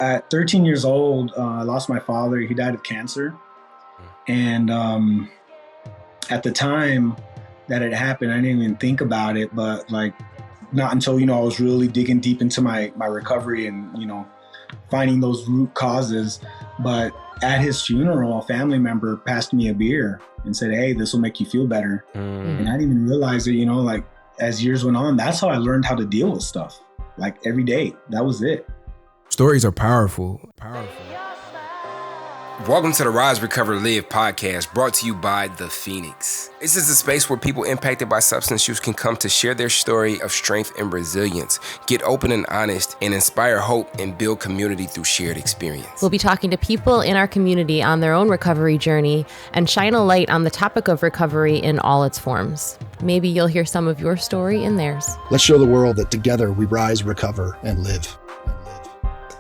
At 13 years old, I lost my father. He died of cancer. And at the time that it happened, I didn't even think about it. But like, not until, I was really digging deep into my recovery and, finding those root causes. But at his funeral, a family member passed me a beer and said, "Hey, this will make you feel better." And I didn't even realize it, like as years went on, that's how I learned how to deal with stuff. Like every day, that was it. Stories are powerful. Welcome to the Rise, Recover, Live podcast, brought to you by The Phoenix. This is a space where people impacted by substance use can come to share their story of strength and resilience, get open and honest, and inspire hope and build community through shared experience. We'll be talking to people in our community on their own recovery journey and shine a light on the topic of recovery in all its forms. Maybe you'll hear some of your story in theirs. Let's show the world that together we rise, recover, and live.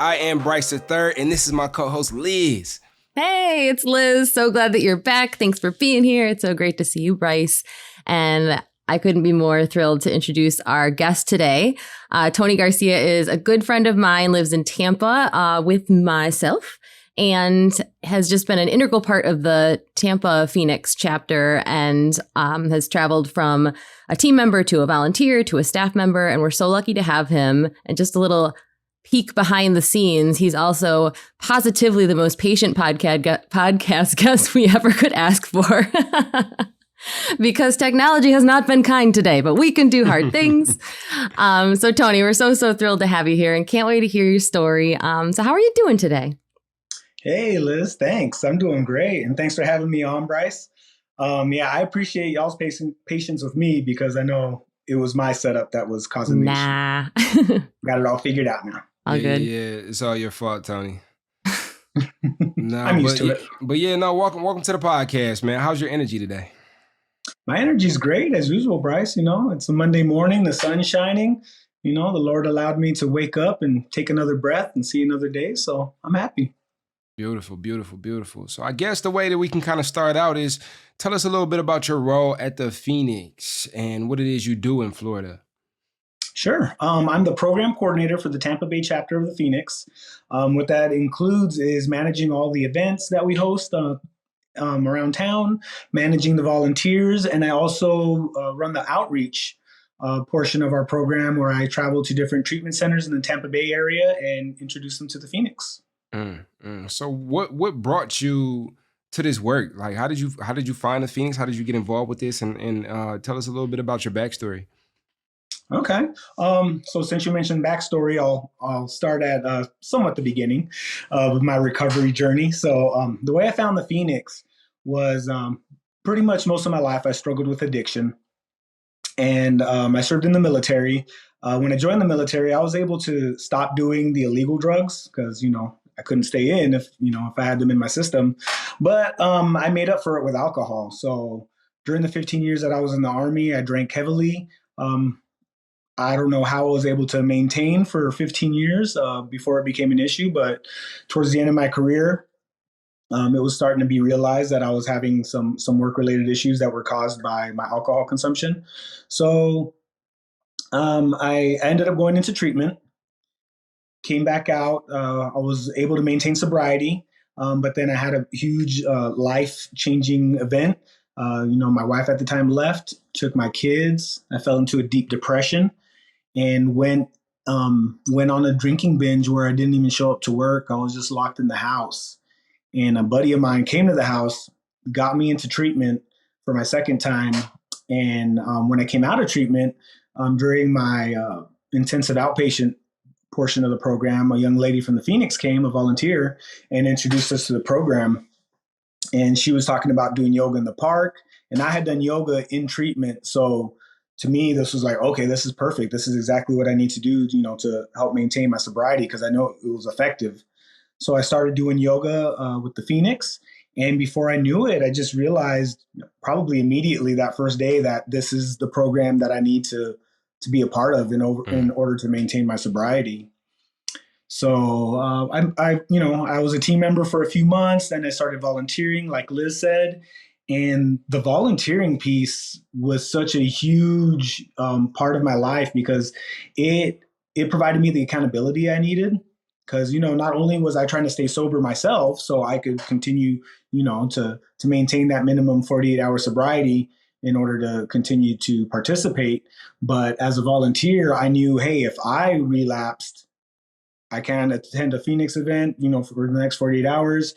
I am Bryce III, and this is my co-host, Liz. Hey, it's Liz. So glad that you're back. Thanks for being here. It's so great to see you, Bryce. And I couldn't be more thrilled to introduce our guest today. Tony Garcia is a good friend of mine, lives in Tampa with myself, and has just been an integral part of the Tampa Phoenix chapter and has traveled from a team member to a volunteer to a staff member. And we're so lucky to have him. And just a little peek behind the scenes, he's also positively the most patient podcast guest we ever could ask for. Because technology has not been kind today, but we can do hard things. So Tony, we're so thrilled to have you here and can't wait to hear your story. So how are you doing today? Hey, Liz, thanks. I'm doing great. And thanks for having me on, Bryce. I appreciate y'all's patience with me because I know it was my setup that was causing the issue. Got it all figured out now. All good. Yeah, it's all your fault, Tony. I'm used to it. But welcome to the podcast, man. How's your energy today? My energy's great as usual, Bryce. It's a Monday morning, the sun's shining. The Lord allowed me to wake up and take another breath and see another day. So I'm happy. Beautiful, beautiful, beautiful. So I guess the way that we can kind of start out is tell us a little bit about your role at the Phoenix and what it is you do in Florida. Sure. I'm the program coordinator for the Tampa Bay chapter of the Phoenix. What that includes is managing all the events that we host around town, managing the volunteers, and I also run the outreach portion of our program where I travel to different treatment centers in the Tampa Bay area and introduce them to the Phoenix. So what brought you to this work? Like, how did you find the Phoenix? How did you get involved with this? And tell us a little bit about your backstory. Okay. So since you mentioned backstory, I'll start at somewhat the beginning of my recovery journey. So the way I found the Phoenix was pretty much most of my life I struggled with addiction. And I served in the military. When I joined the military, I was able to stop doing the illegal drugs because, I couldn't stay in if I had them in my system. But I made up for it with alcohol. So during the 15 years that I was in the Army, I drank heavily. I don't know how I was able to maintain for 15 years before it became an issue. But towards the end of my career, it was starting to be realized that I was having some work-related issues that were caused by my alcohol consumption. So I ended up going into treatment. Came back out. I was able to maintain sobriety, but then I had a huge life-changing event. My wife at the time left, took my kids. I fell into a deep depression and went on a drinking binge where I didn't even show up to work. I was just locked in the house. And a buddy of mine came to the house, got me into treatment for my second time. And when I came out of treatment, during my intensive outpatient portion of the program, a young lady from the Phoenix came, a volunteer, and introduced us to the program. And she was talking about doing yoga in the park. And I had done yoga in treatment. So to me, this was like, okay, this is perfect. This is exactly what I need to do, to help maintain my sobriety because I know it was effective. So I started doing yoga with the Phoenix. And before I knew it, I just realized probably immediately that first day that this is the program that I need to be a part of in order to maintain my sobriety. So I was a team member for a few months. Then I started volunteering, like Liz said. And the volunteering piece was such a huge part of my life because it provided me the accountability I needed. because, not only was I trying to stay sober myself so I could continue, to maintain that minimum 48-hour sobriety in order to continue to participate. But as a volunteer, I knew, hey, if I relapsed, I can attend a Phoenix event, for the next 48 hours.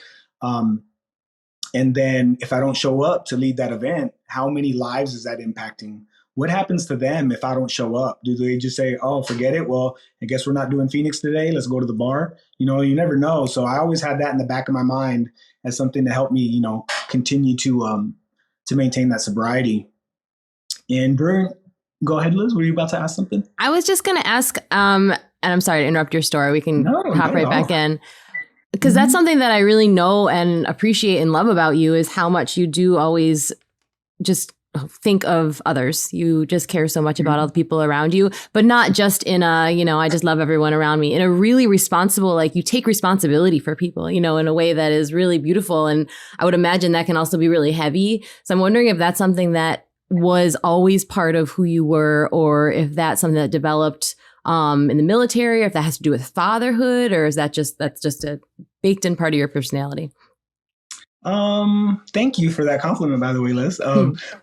And then if I don't show up to lead that event, how many lives is that impacting? What happens to them if I don't show up? Do they just say, oh, forget it? Well, I guess we're not doing Phoenix today. Let's go to the bar. You never know. So I always had that in the back of my mind as something to help me, continue to maintain that sobriety. And go ahead, Liz. Were you about to ask something? I was just going to ask, and I'm sorry to interrupt your story. We can hop right back in. Because that's something that I really know and appreciate and love about you is how much you do always just think of others. You just care so much about all the people around you, but not just in a, I just love everyone around me, in a really responsible, like you take responsibility for people, in a way that is really beautiful. And I would imagine that can also be really heavy. So I'm wondering if that's something that was always part of who you were, or if that's something that developed in the military, or if that has to do with fatherhood, or is that's just a baked in part of your personality? Thank you for that compliment, by the way, Liz.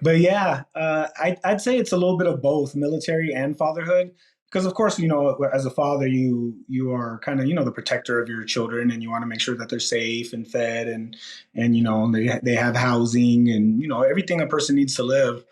But yeah, I'd say it's a little bit of both military and fatherhood. Because of course, as a father, you are kind of, the protector of your children, and you want to make sure that they're safe and fed and they have housing and, everything a person needs to live.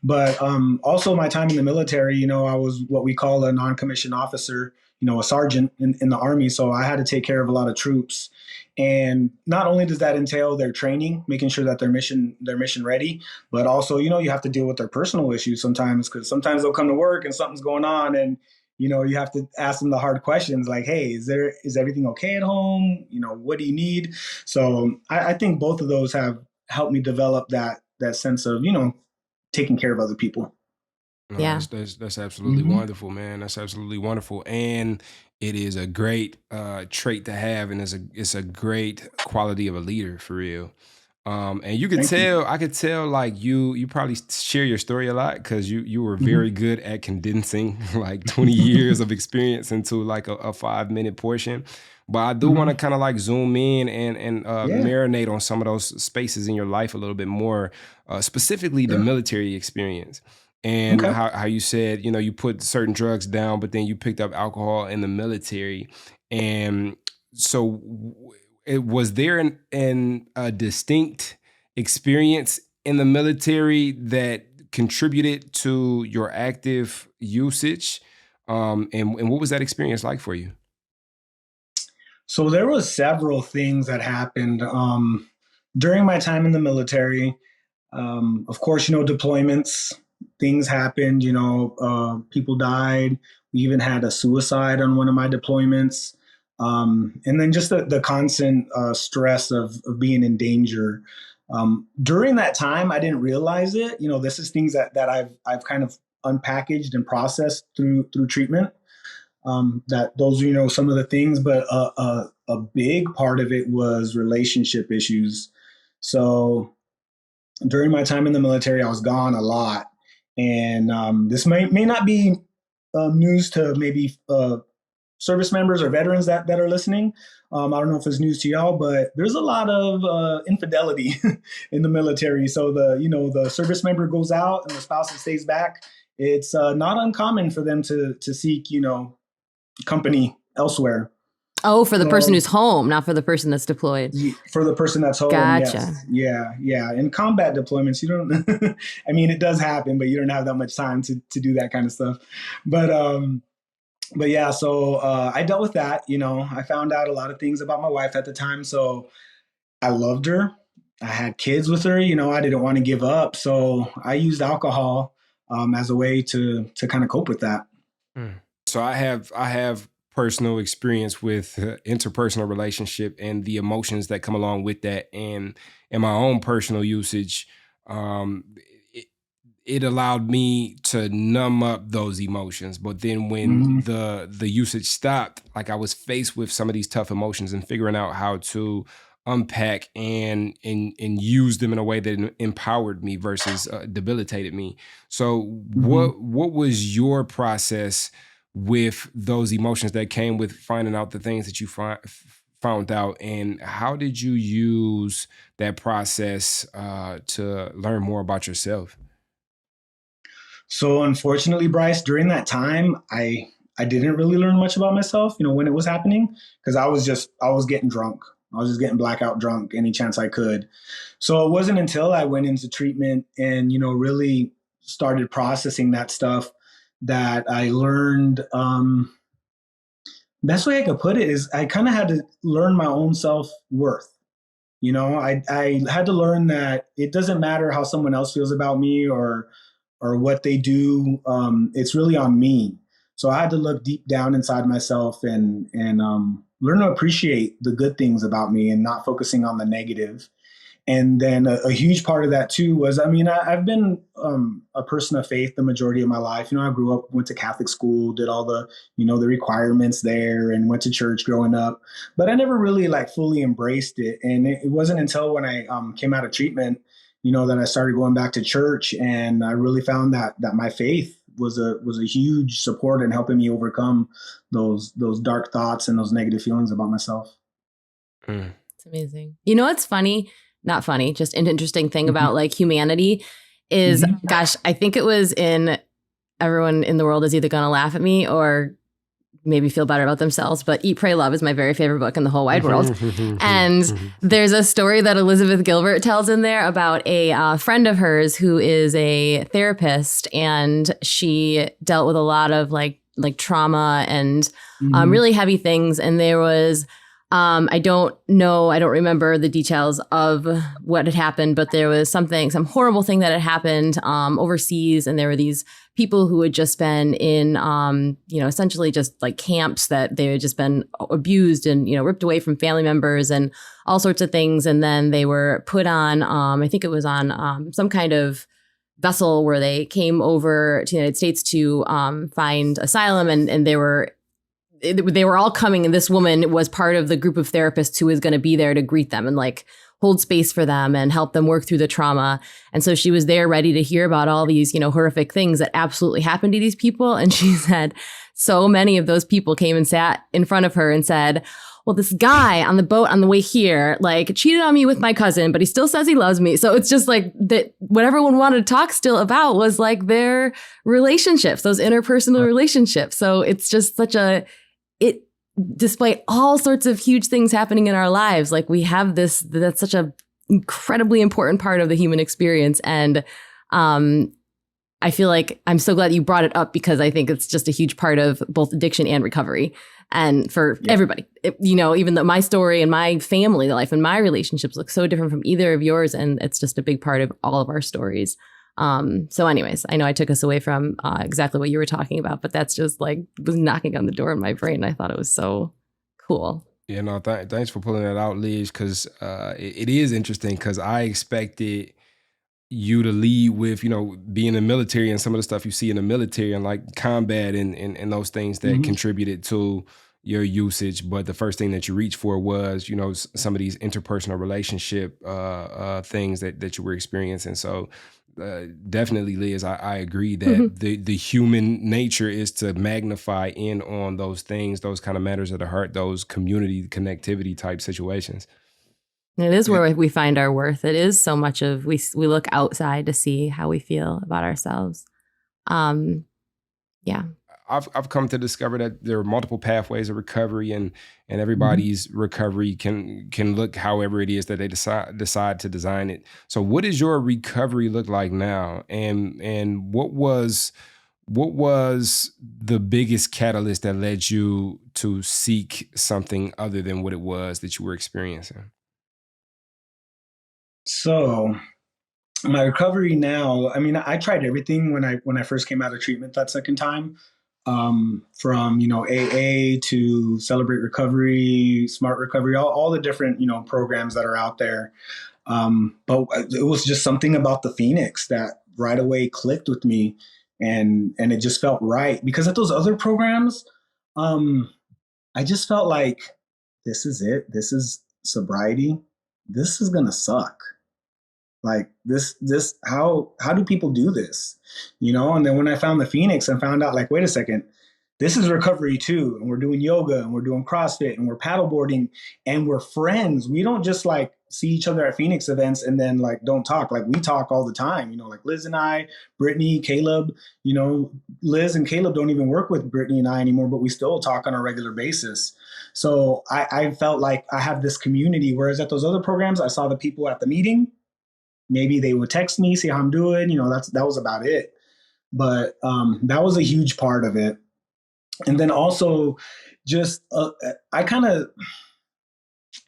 But also my time in the military, I was what we call a non-commissioned officer, a sergeant in the Army. So I had to take care of a lot of troops. And not only does that entail their training, making sure that they're mission ready, but also, you have to deal with their personal issues sometimes, because sometimes they'll come to work and something's going on, and you have to ask them the hard questions like, hey, is everything okay at home? What do you need? So I think both of those have helped me develop that sense of, taking care of other people. No, Yeah. That's absolutely wonderful, man. That's absolutely wonderful. And it is a great trait to have, and it's a great quality of a leader, for real. And you could I could tell like you probably share your story a lot, because you were very good at condensing like 20 years of experience into like a 5-minute portion. But I do want to kind of like zoom in and marinate on some of those spaces in your life a little bit more, specifically the military experience. And how you said, you put certain drugs down, but then you picked up alcohol in the military. And so was there a distinct experience in the military that contributed to your active usage? And what was that experience like for you? So there was several things that happened during my time in the military. Of course, deployments, things happened, people died. We even had a suicide on one of my deployments. And then just the constant stress of being in danger. During that time, I didn't realize it. This is things that I've kind of unpackaged and processed through treatment. That those are, some of the things, but a big part of it was relationship issues. So during my time in the military, I was gone a lot. And this may not be news to maybe service members or veterans that are listening. I don't know if it's news to y'all, but there's a lot of infidelity in the military. So the service member goes out and the spouse stays back. It's not uncommon for them to seek, company elsewhere. Oh, for the person who's home, not for the person that's deployed. For the person that's home. Gotcha. Yes. Yeah. In combat deployments, you don't, I mean, it does happen, but you don't have that much time to do that kind of stuff. But yeah, so I dealt with that. I found out a lot of things about my wife at the time. So I loved her. I had kids with her. I didn't want to give up. So I used alcohol as a way to kind of cope with that. So I have personal experience with interpersonal relationship and the emotions that come along with that, and in my own personal usage, it allowed me to numb up those emotions. But then when the usage stopped, like I was faced with some of these tough emotions and figuring out how to unpack and use them in a way that empowered me versus debilitated me. So what was your process with those emotions that came with finding out the things that you found out, and how did you use that process to learn more about yourself? So unfortunately, Bryce, during that time, I didn't really learn much about myself, when it was happening, because I was getting drunk. I was just getting blackout drunk any chance I could. So it wasn't until I went into treatment and, really started processing that stuff that I learned, best way I could put it is I kind of had to learn my own self-worth. I had to learn that it doesn't matter how someone else feels about me or what they do. It's really on me. So I had to look deep down inside myself and learn to appreciate the good things about me and not focusing on the negative. And then a huge part of that too was, I've been a person of faith the majority of my life. I grew up, went to Catholic school, did all the, the requirements there and went to church growing up, but I never really like fully embraced it. And it wasn't until when I came out of treatment, that I started going back to church, and I really found that my faith was a huge support in helping me overcome those dark thoughts and those negative feelings about myself. It's amazing. What's funny? Not funny, just an interesting thing about like humanity is, gosh, I think it was in Everyone in the World is Either Gonna Laugh at Me or maybe feel better about themselves, but Eat, Pray, Love is my very favorite book in the whole wide world. And there's a story that Elizabeth Gilbert tells in there about a friend of hers who is a therapist, and she dealt with a lot of like trauma and really heavy things. And there was I don't remember the details of what had happened, but there was some horrible thing that had happened overseas. And there were these people who had just been in, essentially just like camps that they had just been abused and, ripped away from family members and all sorts of things. And then they were put on, I think it was on some kind of vessel where they came over to the United States to find asylum, and they were all coming, and this woman was part of the group of therapists who was going to be there to greet them and like hold space for them and help them work through the trauma. And so she was there ready to hear about all these, horrific things that absolutely happened to these people. And she said so many of those people came and sat in front of her and said, well, this guy on the boat on the way here, like cheated on me with my cousin, but he still says he loves me. So it's just like that what everyone wanted to talk still about was like their relationships, those interpersonal relationships. So it's just despite all sorts of huge things happening in our lives, like we have that's such a incredibly important part of the human experience. And I feel like I'm so glad you brought it up, because I think it's just a huge part of both addiction and recovery. And for everybody, even though my story and my family life and my relationships look so different from either of yours, and it's just a big part of all of our stories. So anyways, I know I took us away from exactly what you were talking about, but that's just like was knocking on the door in my brain. I thought it was so cool. Yeah, no, thanks for pulling that out, Liz, because it is interesting, because I expected you to lead with, being in the military and some of the stuff you see in the military and like combat and those things that contributed to your usage. But the first thing that you reached for was, some of these interpersonal relationship things that you were experiencing. So definitely, Liz, I agree that the human nature is to magnify in on those things, those kind of matters of the heart, those community connectivity type situations. It is where we find our worth. It is so much of we look outside to see how we feel about ourselves. Yeah. I've come to discover that there are multiple pathways of recovery, and everybody's recovery can look however it is that they decide to design it. So what does your recovery look like now? And what was the biggest catalyst that led you to seek something other than what it was that you were experiencing? So my recovery now, I tried everything when I first came out of treatment that second time. From, AA to Celebrate Recovery, Smart Recovery, all the different, programs that are out there. But it was just something about the Phoenix that right away clicked with me, and it just felt right, because at those other programs, I just felt like this is it. This is sobriety. This is going to suck. Like this, how do people do this? And then when I found the Phoenix and found out, like, wait a second, this is recovery too. And we're doing yoga and we're doing CrossFit and we're paddleboarding and we're friends. We don't just like see each other at Phoenix events and then like don't talk. Like we talk all the time, like Liz and I, Brittany, Caleb, Liz and Caleb don't even work with Brittany and I anymore, but we still talk on a regular basis. So I felt like I have this community, whereas at those other programs, I saw the people at the meeting. Maybe they would text me, see how I'm doing. That was about it. But that was a huge part of it. And then also just I kind of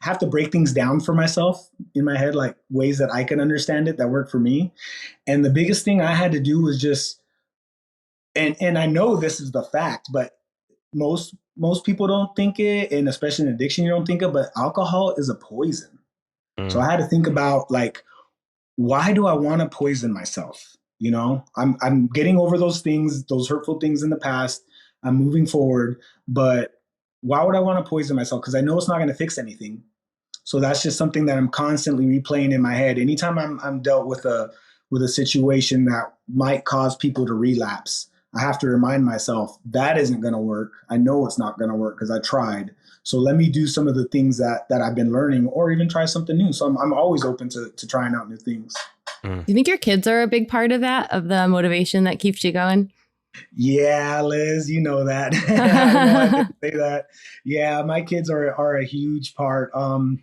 have to break things down for myself in my head, like ways that I can understand it that work for me. And the biggest thing I had to do was just, and I know this is the fact, but most people don't think it, and especially in addiction, you don't think it, but alcohol is a poison. So I had to think about like, why do I want to poison myself? I'm getting over those things, those hurtful things in the past. I'm moving forward, but why would I want to poison myself? Because I know it's not going to fix anything. So that's just something that I'm constantly replaying in my head. Anytime I'm dealt with a situation that might cause people to relapse, I have to remind myself that isn't going to work. I know it's not going to work because I tried. So let me do some of the things that I've been learning, or even try something new. So I'm always open to trying out new things. Do you think your kids are a big part of that, of the motivation that keeps you going? Yeah, Liz, you know that. I didn't say that. Yeah, my kids are a huge part. My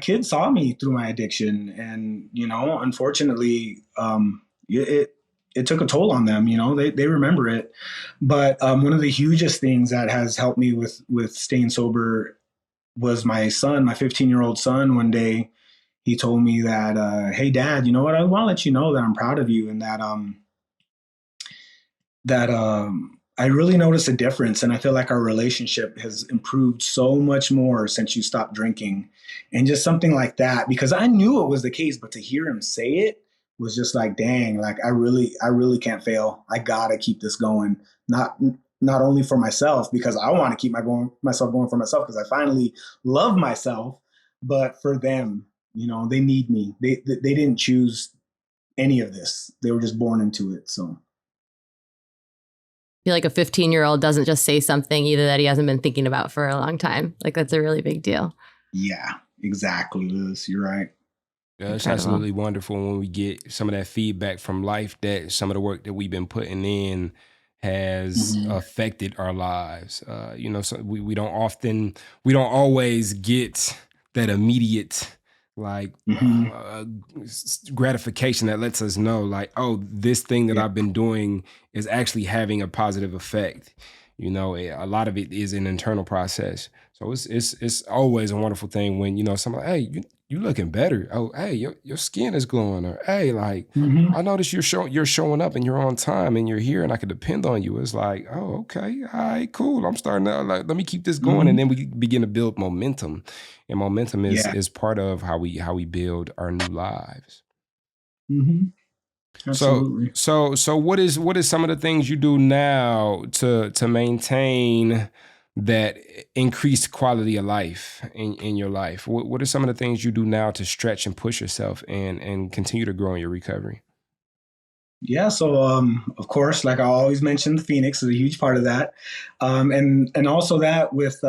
kids saw me through my addiction, and unfortunately, it took a toll on them. They remember it. But one of the hugest things that has helped me with staying sober was my son, my 15-year-old son. One day, he told me that, "Hey, Dad, you know what? I want to let you know that I'm proud of you, and that I really noticed a difference, and I feel like our relationship has improved so much more since you stopped drinking." And just something like that, because I knew it was the case, but to hear him say it was just like, dang, like I really can't fail. I gotta keep this going. Not only for myself, because I want to keep myself going for myself, because I finally love myself, but for them, they need me. They didn't choose any of this. They were just born into it. So I feel like a 15-year-old doesn't just say something either that he hasn't been thinking about for a long time. Like that's a really big deal. Yeah, exactly, Liz. You're right. Yeah, it's absolutely wonderful when we get some of that feedback from life, that some of the work that we've been putting in has affected our lives. So we don't always get that immediate gratification that lets us know like, oh, this thing that I've been doing is actually having a positive effect. A lot of it is an internal process. So it's always a wonderful thing when, somebody, hey, you looking better. Oh, hey, your skin is glowing. Or, hey, like, I noticed you're showing up and you're on time and you're here and I can depend on you. It's like, oh, okay. All right, cool. I'm starting to, like, let me keep this going. And then we begin to build momentum. And momentum is part of how we build our new lives. Absolutely. So what is some of the things you do now to maintain that increased quality of life in your life? What are some of the things you do now to stretch and push yourself and continue to grow in your recovery? Yeah, so of course, like I always mention, the Phoenix is a huge part of that, and also that with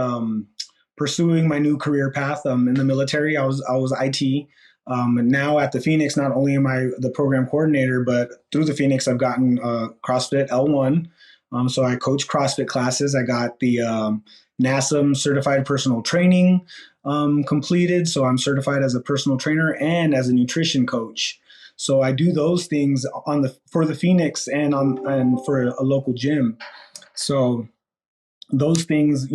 pursuing my new career path in the military. I was IT. And now at the Phoenix, not only am I the program coordinator, but through the Phoenix, I've gotten CrossFit L1. So I coach CrossFit classes. I got the NASM certified personal training completed. So I'm certified as a personal trainer and as a nutrition coach. So I do those things for the Phoenix and for a local gym. So those things,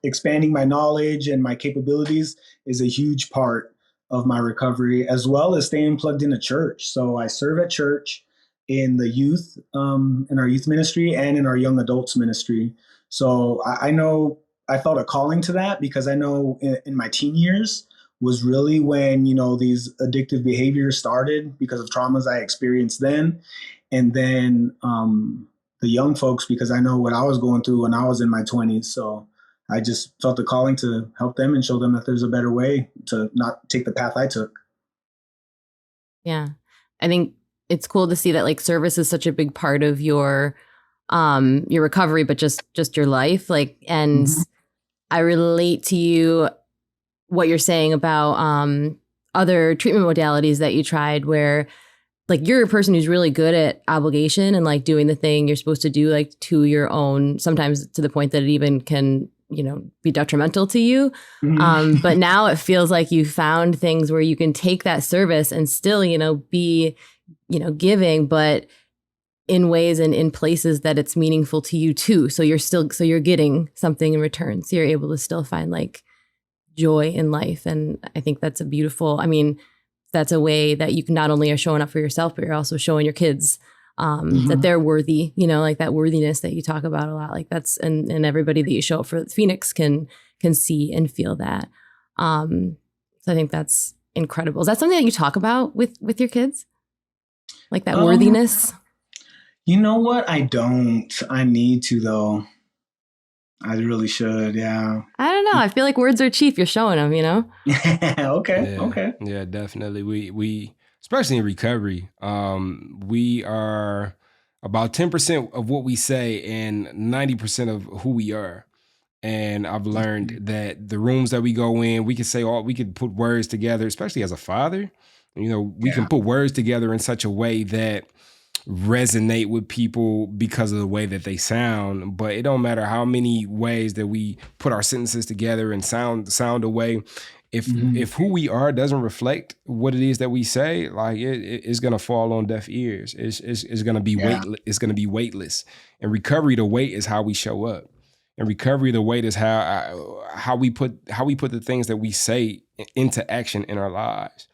expanding my knowledge and my capabilities is a huge part of my recovery, as well as staying plugged into church. So I serve at church in the youth, in our youth ministry and in our young adults ministry. So I know I felt a calling to that, because I know in my teen years was really when, these addictive behaviors started because of traumas I experienced then. And then the young folks, because I know what I was going through when I was in my 20s. So I just felt the calling to help them and show them that there's a better way to not take the path I took. Yeah. I think it's cool to see that like service is such a big part of your your recovery, but just your life. Like, and I relate to you what you're saying about other treatment modalities that you tried where like you're a person who's really good at obligation and like doing the thing you're supposed to do, like to your own, sometimes to the point that it even can, be detrimental to you. But now it feels like you found things where you can take that service and still, be, giving, but in ways and in places that it's meaningful to you too. So you're getting something in return. So you're able to still find like joy in life. And I think that's that's a way that you can not only are showing up for yourself, but you're also showing your kids that they're worthy, like that worthiness that you talk about a lot. Like that's, and everybody that you show up for Phoenix can see and feel that. So I think that's incredible. Is that something that you talk about with your kids? Like that worthiness? You know what? I don't. I need to though. I really should. Yeah. I don't know. I feel like words are cheap. You're showing them, Okay. Yeah, Okay. Yeah, definitely. We especially in recovery, we are about 10% of what we say and 90% of who we are. And I've learned that the rooms that we go in, we could put words together, especially as a father. We can put words together in such a way that resonate with people because of the way that they sound, but it don't matter how many ways that we put our sentences together and sound away. If who we are doesn't reflect what it is that we say, like it's gonna fall on deaf ears. It's gonna be it's gonna be weightless. In recovery, the weight is how we show up. In recovery, the weight is how we put the things that we say into action in our lives,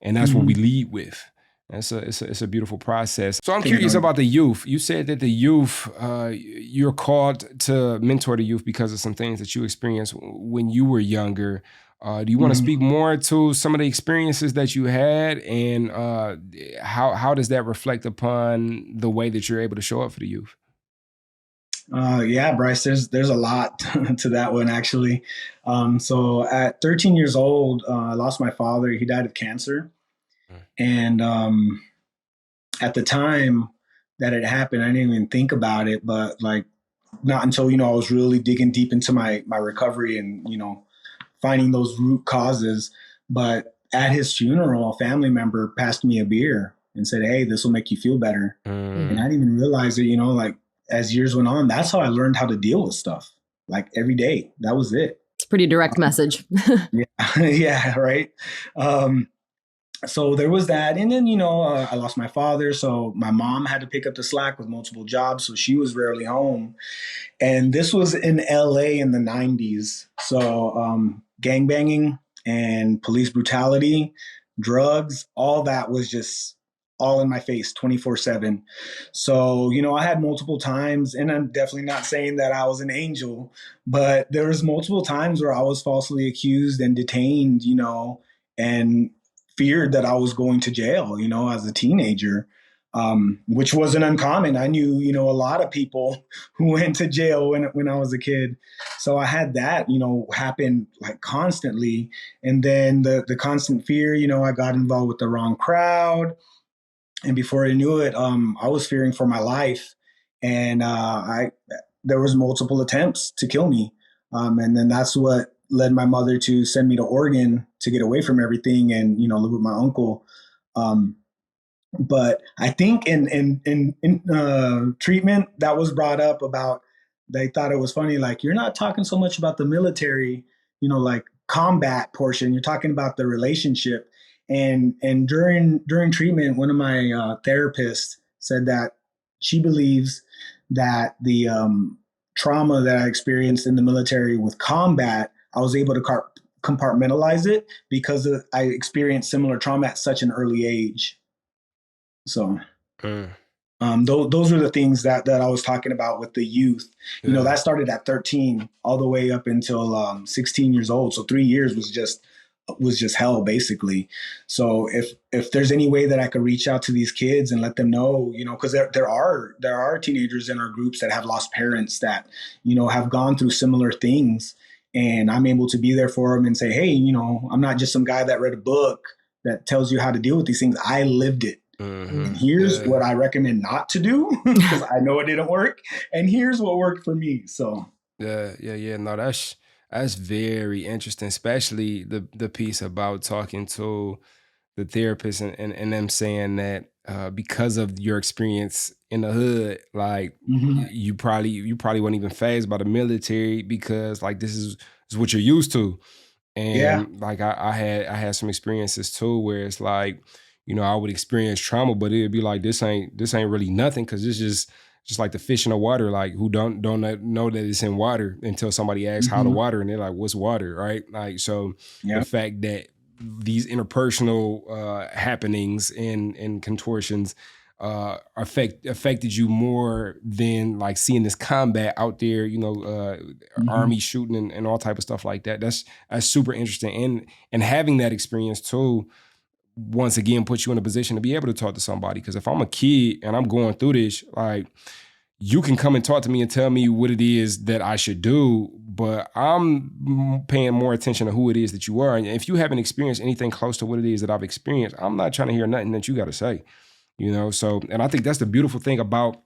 and that's what we lead with. It's a beautiful process. So I'm curious about the youth. You said that the youth, you're called to mentor the youth because of some things that you experienced when you were younger. Do you want to speak more to some of the experiences that you had, and how does that reflect upon the way that you're able to show up for the youth? Yeah, Bryce, there's a lot to that one actually. So at 13 years old, I lost my father. He died of cancer. And at the time that it happened, I didn't even think about it, but like not until, I was really digging deep into my recovery and, finding those root causes. But at his funeral, a family member passed me a beer and said, "Hey, this will make you feel better." And I didn't even realize it, like as years went on, that's how I learned how to deal with stuff, like every day. That was it. It's a pretty direct message. Yeah, right. So there was that. And then, I lost my father. So my mom had to pick up the slack with multiple jobs. So she was rarely home. And this was in LA in the 90s. So gangbanging and police brutality, drugs, all that was just all in my face 24/7. So, I had multiple times, and I'm definitely not saying that I was an angel, but there was multiple times where I was falsely accused and detained, and feared that I was going to jail, as a teenager, which wasn't uncommon. I knew, a lot of people who went to jail when I was a kid. So I had that, happen like constantly. And then the constant fear, I got involved with the wrong crowd. And before I knew it, I was fearing for my life. And there was multiple attempts to kill me. And then that's what led my mother to send me to Oregon to get away from everything and, live with my uncle. But I think in treatment that was brought up about, they thought it was funny. Like, you're not talking so much about the military, like combat portion. You're talking about the relationship. And during treatment, one of my therapists said that she believes that the trauma that I experienced in the military with combat, I was able to compartmentalize it because I experienced similar trauma at such an early age. So those are the things that I was talking about with the youth. That started at 13 all the way up until 16 years old. So 3 years was just hell, basically. So if there's any way that I could reach out to these kids and let them know, because there are teenagers in our groups that have lost parents that, have gone through similar things. And I'm able to be there for them and say, hey, I'm not just some guy that read a book that tells you how to deal with these things. I lived it. And here's what I recommend not to do because I know it didn't work. And here's what worked for me. So yeah. No, that's very interesting, especially the piece about talking to the therapist and them saying that because of your experience in the hood, like you probably weren't even phased by the military because like this is what you're used to. yeah. And like I had some experiences too where it's like, I would experience trauma, but it'd be like this ain't really nothing because it's just like the fish in the water, like who don't know that it's in water until somebody asks how the water, and they're like, what's water, right? Like so the fact that these interpersonal happenings and contortions affected you more than like seeing this combat out there, army shooting and all type of stuff like that. That's super interesting. And having that experience too, once again, puts you in a position to be able to talk to somebody. Because if I'm a kid and I'm going through this, like you can come and talk to me and tell me what it is that I should do, but I'm paying more attention to who it is that you are. And if you haven't experienced anything close to what it is that I've experienced, I'm not trying to hear nothing that you got to say. So, and I think that's the beautiful thing about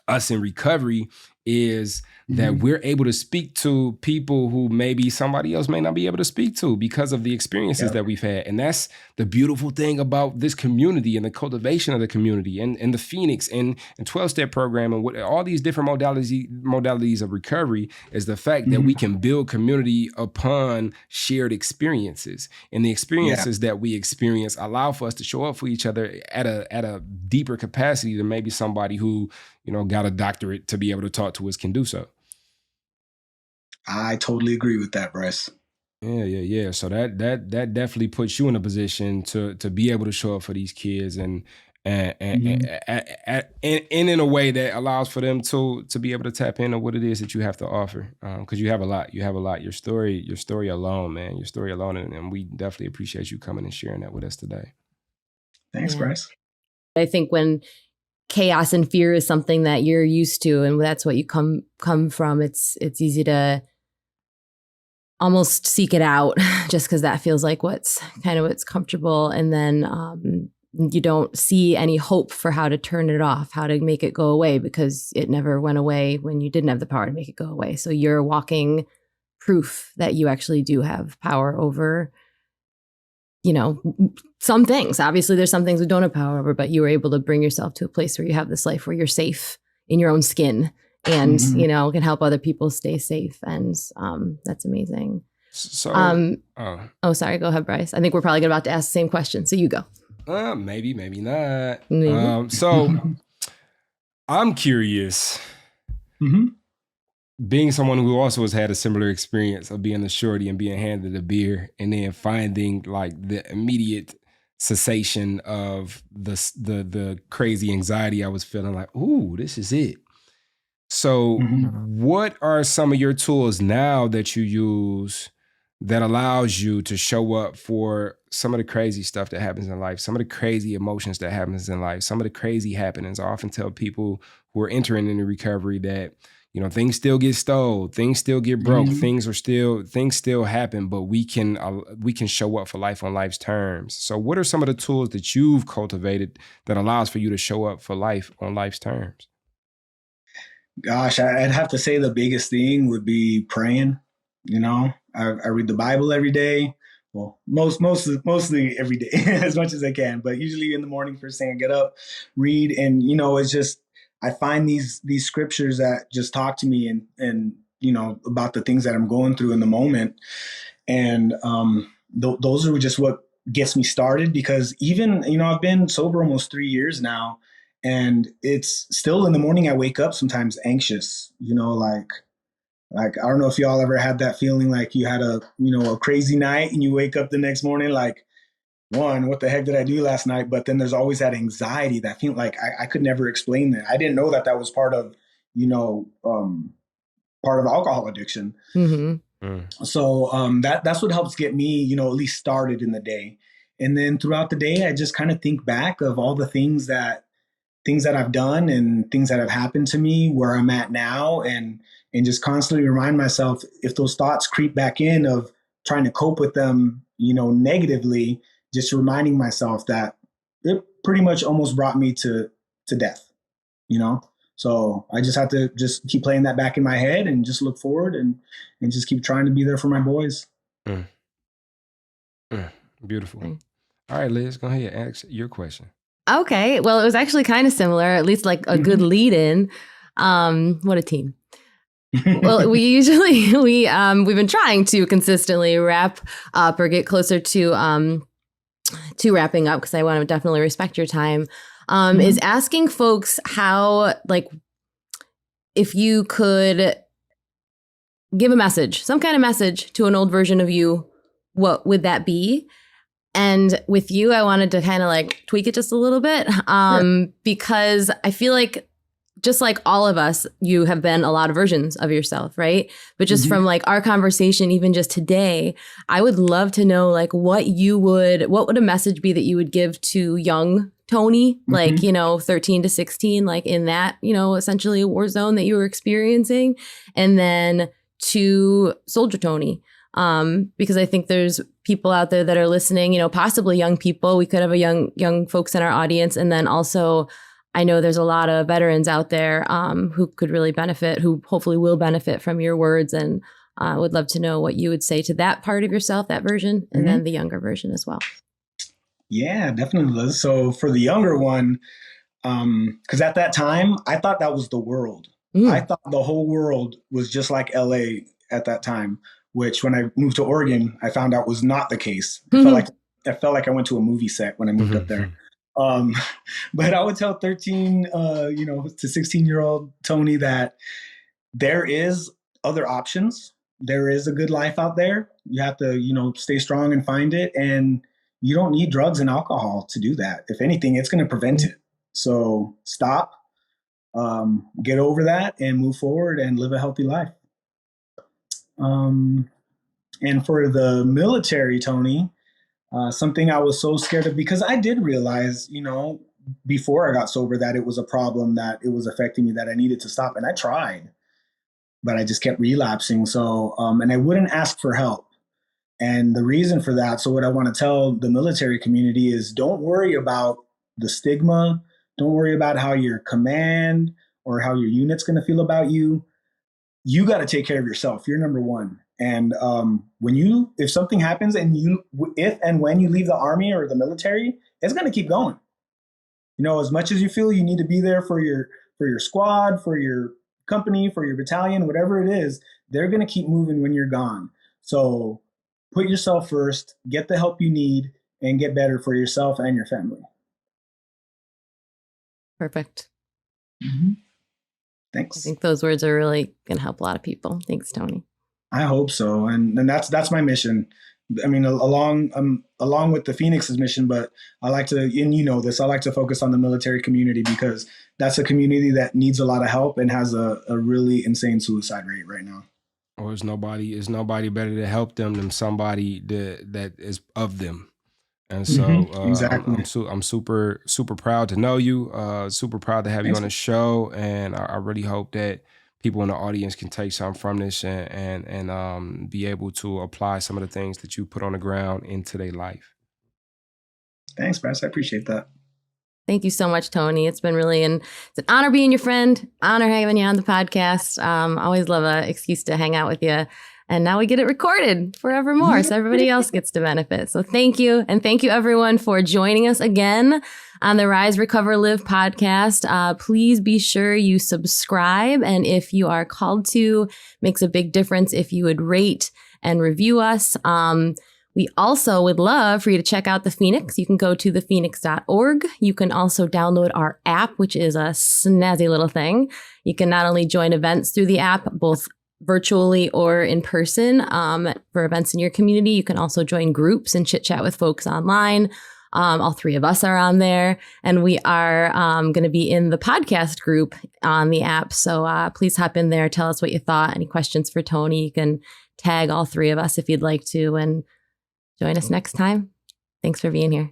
us in recovery is that we're able to speak to people who maybe somebody else may not be able to speak to because of the experiences that we've had. And that's the beautiful thing about this community and the cultivation of the community and the Phoenix and 12-step program and what all these different modalities of recovery is the fact that we can build community upon shared experiences. And the experiences that we experience allow for us to show up for each other at a deeper capacity than maybe somebody who, got a doctorate to be able to talk to us can do so. I totally agree with that, Bryce. Yeah. So that definitely puts you in a position to be able to show up for these kids and in a way that allows for them to be able to tap into what it is that you have to offer. Because you have a lot. Your story alone, man. Your story alone, and we definitely appreciate you coming and sharing that with us today. Thanks, Bryce. I think when chaos and fear is something that you're used to and that's what you come from, it's easy to almost seek it out just because that feels like what's comfortable, and then you don't see any hope for how to turn it off, how to make it go away, because it never went away when you didn't have the power to make it go away. So you're walking proof that you actually do have power over some things. Obviously there's some things we don't have power over, but you were able to bring yourself to a place where you have this life where you're safe in your own skin and, can help other people stay safe. And that's amazing. So, sorry. Go ahead, Bryce. I think we're probably about to ask the same question. So you go. Maybe not. Maybe. So I'm curious. Being someone who also has had a similar experience of being a shorty and being handed a beer and then finding like the immediate cessation of the crazy anxiety I was feeling, like, ooh, this is it. So what are some of your tools now that you use that allows you to show up for some of the crazy stuff that happens in life, some of the crazy emotions that happens in life, some of the crazy happenings? I often tell people who are entering into recovery that things still get stole, things still get broke, things still happen, but we can show up for life on life's terms. So what are some of the tools that you've cultivated that allows for you to show up for life on life's terms? Gosh, I'd have to say the biggest thing would be praying. I read the Bible every day. Well, mostly every day as much as I can, but usually in the morning, first thing I get up, read, and it's just, I find these scriptures that just talk to me and about the things that I'm going through in the moment. And those are just what gets me started, because even, I've been sober almost 3 years now, and it's still in the morning I wake up sometimes anxious, like I don't know if y'all ever had that feeling, like you had a crazy night and you wake up the next morning like, what the heck did I do last night? But then there's always that anxiety, that feeling like I could never explain that. I didn't know that was part of, part of alcohol addiction. So that's what helps get me, at least started in the day. And then throughout the day, I just kind of think back of all the things that I've done and things that have happened to me, where I'm at now, and just constantly remind myself, if those thoughts creep back in of trying to cope with them, negatively, just reminding myself that it pretty much almost brought me to death, you know? So I just have to just keep playing that back in my head and just look forward and just keep trying to be there for my boys. Beautiful. All right, Liz, go ahead and ask your question. Okay. Well, it was actually kind of similar, at least like a good lead in. What a team. Well, we've been trying to consistently wrap up or get closer to wrapping up, because I want to definitely respect your time. Is asking folks how, like, if you could give a message, some kind of message to an old version of you, what would that be? And with you, I wanted to kind of like tweak it just a little bit, because I feel like, just like all of us, you have been a lot of versions of yourself, right? But just from like our conversation, even just today, I would love to know, like, what would a message be that you would give to young Tony, like, 13 to 16, like in that, essentially a war zone that you were experiencing, and then to Soldier Tony. Because I think there's people out there that are listening, possibly young people. We could have a young folks in our audience. And then also, I know there's a lot of veterans out there who could really benefit, who hopefully will benefit from your words. And would love to know what you would say to that part of yourself, that version, and then the younger version as well. Yeah, definitely, Liz. So for the younger one, because at that time, I thought that was the world. I thought the whole world was just like LA at that time, which when I moved to Oregon, I found out was not the case. I felt like I went to a movie set when I moved up there. But I would tell 13, to 16-year-old Tony that there is other options. There is a good life out there. You have to, stay strong and find it. And you don't need drugs and alcohol to do that. If anything, it's going to prevent it. So stop, get over that and move forward and live a healthy life. And for the military, Tony, something I was so scared of, because I did realize, before I got sober, that it was a problem, that it was affecting me, that I needed to stop. And I tried, but I just kept relapsing. So, and I wouldn't ask for help. And the reason for that, so what I want to tell the military community is, don't worry about the stigma. Don't worry about how your command or how your unit's going to feel about you. You got to take care of yourself. You're number one. And if something happens and if and when you leave the Army or the military, it's going to keep going. As much as you feel you need to be there for your squad, for your company, for your battalion, whatever it is, they're going to keep moving when you're gone. So put yourself first, get the help you need, and get better for yourself and your family. Perfect. Thanks. I think those words are really going to help a lot of people. Thanks, Tony. I hope so. And that's my mission. I mean, along with the Phoenix's mission, but I like to, and this, I like to focus on the military community, because that's a community that needs a lot of help and has a really insane suicide rate right now. Or is nobody better to help them than somebody that is of them. And so exactly. I'm super, super proud to know you, super proud to have you on the show. And I really hope that people in the audience can take something from this and be able to apply some of the things that you put on the ground into their life. Thanks, Bryce. I appreciate that. Thank you so much, Tony. It's been it's an honor being your friend, honor having you on the podcast. Always love an excuse to hang out with you. And now we get it recorded forevermore, so everybody else gets to benefit. So thank you. And thank you, everyone, for joining us again on the Rise, Recover, Live podcast. Please be sure you subscribe. And if you are called to, makes a big difference if you would rate and review us. We also would love for you to check out the Phoenix. You can go to thephoenix.org. You can also download our app, which is a snazzy little thing. You can not only join events through the app, both virtually or in person, for events in your community. You can also join groups and chit chat with folks online. All three of us are on there, and we are going to be in the podcast group on the app. So please hop in there. Tell us what you thought. Any questions for Tony? You can tag all three of us if you'd like to, and join us next time. Thanks for being here.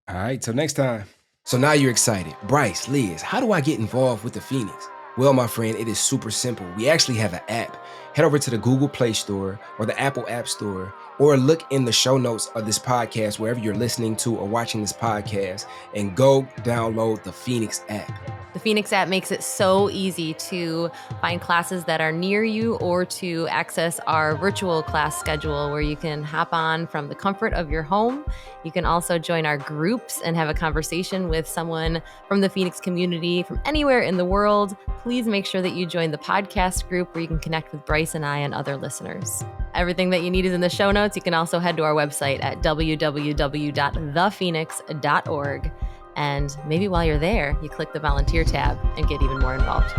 All right, till next time. So now you're excited. Bryce, Liz, how do I get involved with the Phoenix? Well, my friend, it is super simple. We actually have an app. head over to the Google Play Store or the Apple App Store, or look in the show notes of this podcast, wherever you're listening to or watching this podcast, and go download the Phoenix app. The Phoenix app makes it so easy to find classes that are near you or to access our virtual class schedule where you can hop on from the comfort of your home. You can also join our groups and have a conversation with someone from the Phoenix community from anywhere in the world. Please make sure that you join the podcast group where you can connect with Bryce and I and other listeners. Everything that you need is in the show notes. You can also head to our website at www.thephoenix.org. And maybe while you're there, you click the volunteer tab and get even more involved.